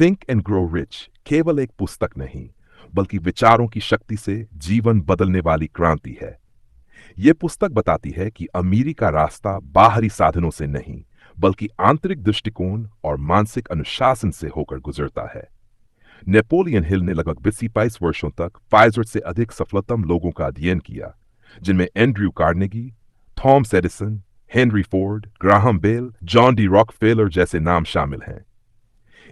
Think and grow rich केवल एक पुस्तक नहीं, बल्कि विचारों की शक्ति से जीवन बदलने वाली क्रांति है। यह पुस्तक बताती है कि अमीरी का रास्ता बाहरी साधनों से नहीं, बल्कि आंतरिक दृष्टिकोण और मानसिक अनुशासन से होकर गुजरता है। नेपोलियन हिल ने लगभग 22 वर्षों तक 500 से अधिक सफलतम लोगों का अध्ययन किया, जिनमें Andrew Carnegie, Thomas Edison, Henry Ford, Graham Bell, John D Rockefeller जैसे नाम शामिल हैं।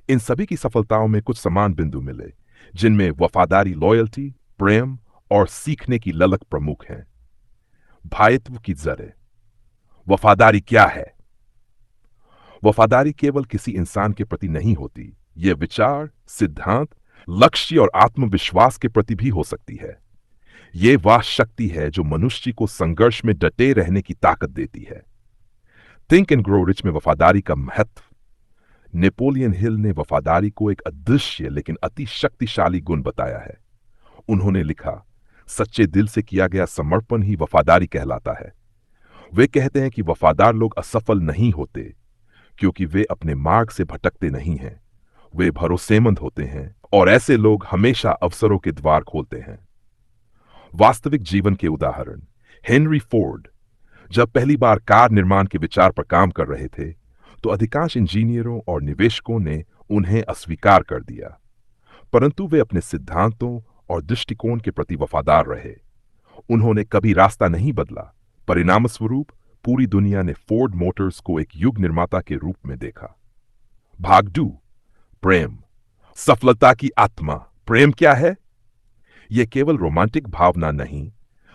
इन सभी की सफलताओं में कुछ समान बिंदु मिले, जिनमें वफादारी लॉयल्टी, प्रेम और सीखने की ललक प्रमुख हैं। भाइत्व की जड़ें। वफादारी क्या है? वफादारी केवल किसी इंसान के प्रति नहीं होती, यह विचार, सिद्धांत, लक्ष्य और आत्मविश्वास के प्रति भी हो सकती है। यह वह शक्ति है जो मनुष्य को संघर्ष में डटे रहने की ताकत देती है। थिंक एंड ग्रो रिच में वफादारी का महत्व। नेपोलियन हिल ने वफादारी को एक अदृश्य लेकिन अति शक्तिशाली गुण बताया है। उन्होंने लिखा, सच्चे दिल से किया गया समर्पण ही वफादारी कहलाता है। वे कहते हैं कि वफादार लोग असफल नहीं होते क्योंकि वे अपने मार्ग से भटकते नहीं हैं, वे भरोसेमंद होते हैं, और ऐसे लोग हमेशा अवसरों के द्वार खोलते हैं। वास्तविक जीवन के उदाहरण। हेनरी फोर्ड जब पहली बार कार निर्माण के विचार पर काम कर रहे थे, तो अधिकांश इंजीनियरों और निवेशकों ने उन्हें अस्वीकार कर दिया, परंतु वे अपने सिद्धांतों और दृष्टिकोण के प्रति वफादार रहे। उन्होंने कभी रास्ता नहीं बदला। परिणामस्वरूप पूरी दुनिया ने फोर्ड मोटर्स को एक युग निर्माता के रूप में देखा। भाग 2, प्रेम। सफलता की आत्मा। प्रेम क्या है? यह केवल रोमांटिक भावना नहीं,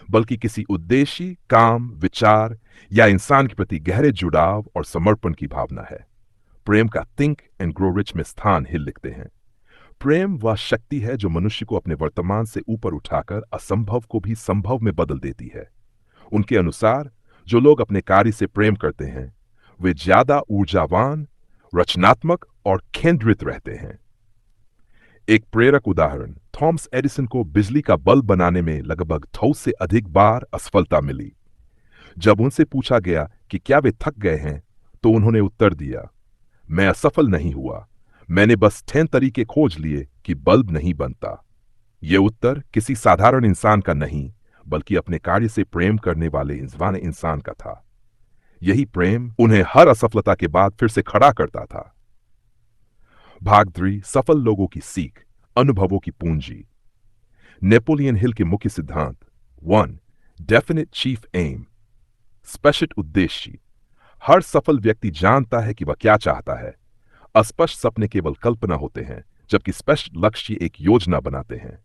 बल्कि किसी उद्देश्य, काम, विचार या इंसान के प्रति गहरे जुड़ाव और समर्पण की भावना है। प्रेम का थिंक एंड ग्रो रिच में स्थान हिल लिखते हैं। प्रेम वह शक्ति है जो मनुष्य को अपने वर्तमान से ऊपर उठाकर असंभव को भी संभव में बदल देती है। उनके अनुसार जो लोग अपने कार्य से प्रेम करते हैं, वे ज्यादा ऊर्जावान, रचनात्मक और केंद्रित रहते हैं। एक प्रेरक उदाहरण। थॉमस एडिसन को बिजली का बल्ब बनाने में लगभग 100 से अधिक बार असफलता मिली। जब उनसे पूछा गया कि क्या वे थक गए हैं, तो उन्होंने उत्तर दिया, मैं असफल नहीं हुआ, मैंने बस 10 तरीके खोज लिए कि बल्ब नहीं बनता। यह उत्तर किसी साधारण इंसान का नहीं, बल्कि अपने कार्य से प्रेम करने वाले इंसान का था। यही प्रेम उन्हें हर असफलता के बाद फिर से खड़ा करता था। भाग 3, सफल लोगों की सीख, अनुभवों की पूंजी। नेपोलियन हिल के मुख्य सिद्धांत। 1. Definite chief aim. स्पष्ट उद्देश्य। हर सफल व्यक्ति जानता है कि वह क्या चाहता है। अस्पष्ट सपने केवल कल्पना होते हैं, जबकि स्पष्ट लक्ष्य एक योजना बनाते हैं।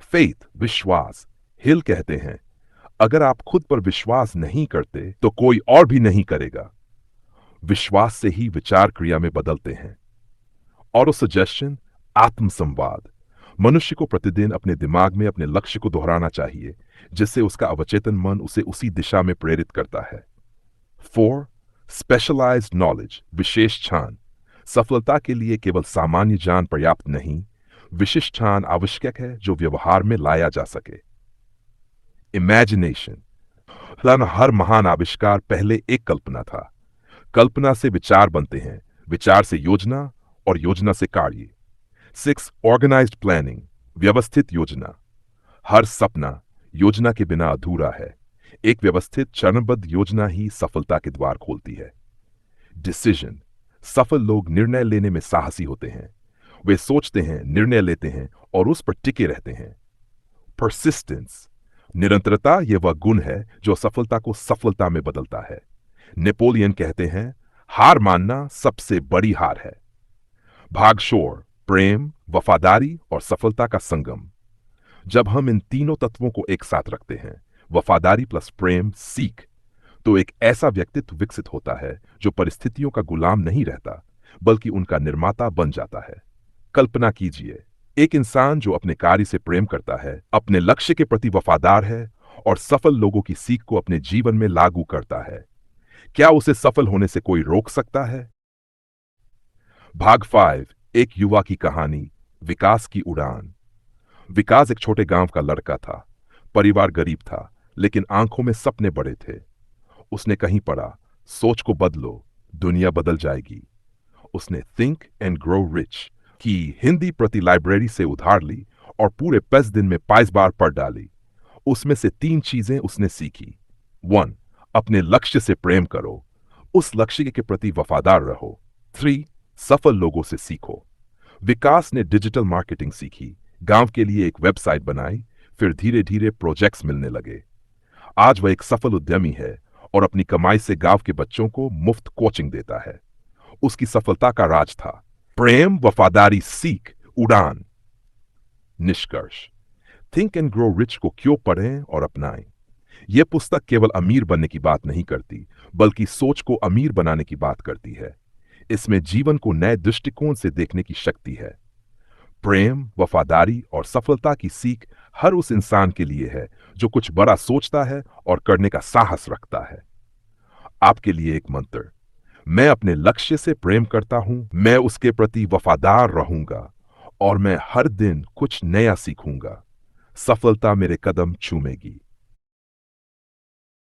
फेथ, विश्वास। हिल कहते हैं, अगर आप खुद पर विश्वास नहीं करते तो कोई और भी नहीं करेगा। विश्वास से ही विचार क्रिया में बदलते हैं। ऑटो सजेशन, आत्मसंवाद। मनुष्य को प्रतिदिन अपने दिमाग में अपने लक्ष्य को दोहराना चाहिए, जिससे उसका अवचेतन मन उसे उसी दिशा में प्रेरित करता है। 4. स्पेशलाइज्ड नॉलेज, विशेष ज्ञान। सफलता के लिए केवल सामान्य ज्ञान पर्याप्त नहीं, विशिष्ट ज्ञान आवश्यक है जो व्यवहार में लाया जा सके। इमेजिनेशन। हर महान आविष्कार पहले एक कल्पना था। कल्पना से विचार बनते हैं, विचार से योजना और योजना से कार्य। 6. ऑर्गेनाइज्ड प्लानिंग, व्यवस्थित योजना। हर सपना योजना के बिना अधूरा है। एक व्यवस्थित चरणबद्ध योजना ही सफलता के द्वार खोलती है। डिसीजन। सफल लोग निर्णय लेने में साहसी होते हैं। वे सोचते हैं, निर्णय लेते हैं और उस पर टिके रहते हैं। परसिस्टेंस। निरंतरता यह वह गुण है जो सफलता को सफलता में बदलता है। नेपोलियन कहते हैं, हार मानना सबसे बड़ी हार है। भाग 4, प्रेम, वफादारी और सफलता का संगम। जब हम इन तीनों तत्वों को एक साथ रखते हैं, वफादारी प्लस प्रेम, सीख, तो एक ऐसा व्यक्तित्व विकसित होता है जो परिस्थितियों का गुलाम नहीं रहता, बल्कि उनका निर्माता बन जाता है। कल्पना कीजिए, एक इंसान जो अपने कार्य से प्रेम करता है, अपने लक्ष्य के प्रति वफादार है और सफल लोगों की सीख को अपने जीवन में लागू करता है। क्या उसे सफल होने से कोई रोक सकता है? भाग 5, एक युवा की कहानी, विकास की उड़ान। विकास एक छोटे गांव का लड़का था। परिवार गरीब था, लेकिन आंखों में सपने बड़े थे। उसने कहीं पढ़ा, सोच को बदलो, दुनिया बदल जाएगी। उसने थिंक एंड ग्रो रिच, कि हिंदी प्रति लाइब्रेरी से उधार ली और पूरे 5 दिन में 5 बार पढ़ डाली। उसमें से 3 चीजें उसने सीखी। 1. अपने लक्ष्य से प्रेम करो, उस लक्ष्य के प्रति वफादार रहो। 3. सफल लोगों से सीखो। विकास ने डिजिटल मार्केटिंग सीखी, गांव के लिए एक वेबसाइट बनाई, फिर धीरे धीरे प्रोजेक्ट्स मिलने लगे। आज वह एक सफल उद्यमी है और अपनी कमाई से गांव के बच्चों को मुफ्त कोचिंग देता है। उसकी सफलता का राज था प्रेम, वफादारी, सीख, उड़ान। निष्कर्ष: थिंक एंड ग्रो रिच को क्यों पढ़ें और अपनाएं। यह पुस्तक केवल अमीर बनने की बात नहीं करती, बल्कि सोच को अमीर बनाने की बात करती है। इसमें जीवन को नए दृष्टिकोण से देखने की शक्ति है। प्रेम, वफादारी और सफलता की सीख हर उस इंसान के लिए है जो कुछ बड़ा सोचता है और करने का साहस रखता है। आपके लिए एक मंत्र: मैं अपने लक्ष्य से प्रेम करता हूं, मैं उसके प्रति वफादार रहूंगा और मैं हर दिन कुछ नया सीखूंगा। सफलता मेरे कदम चूमेगी।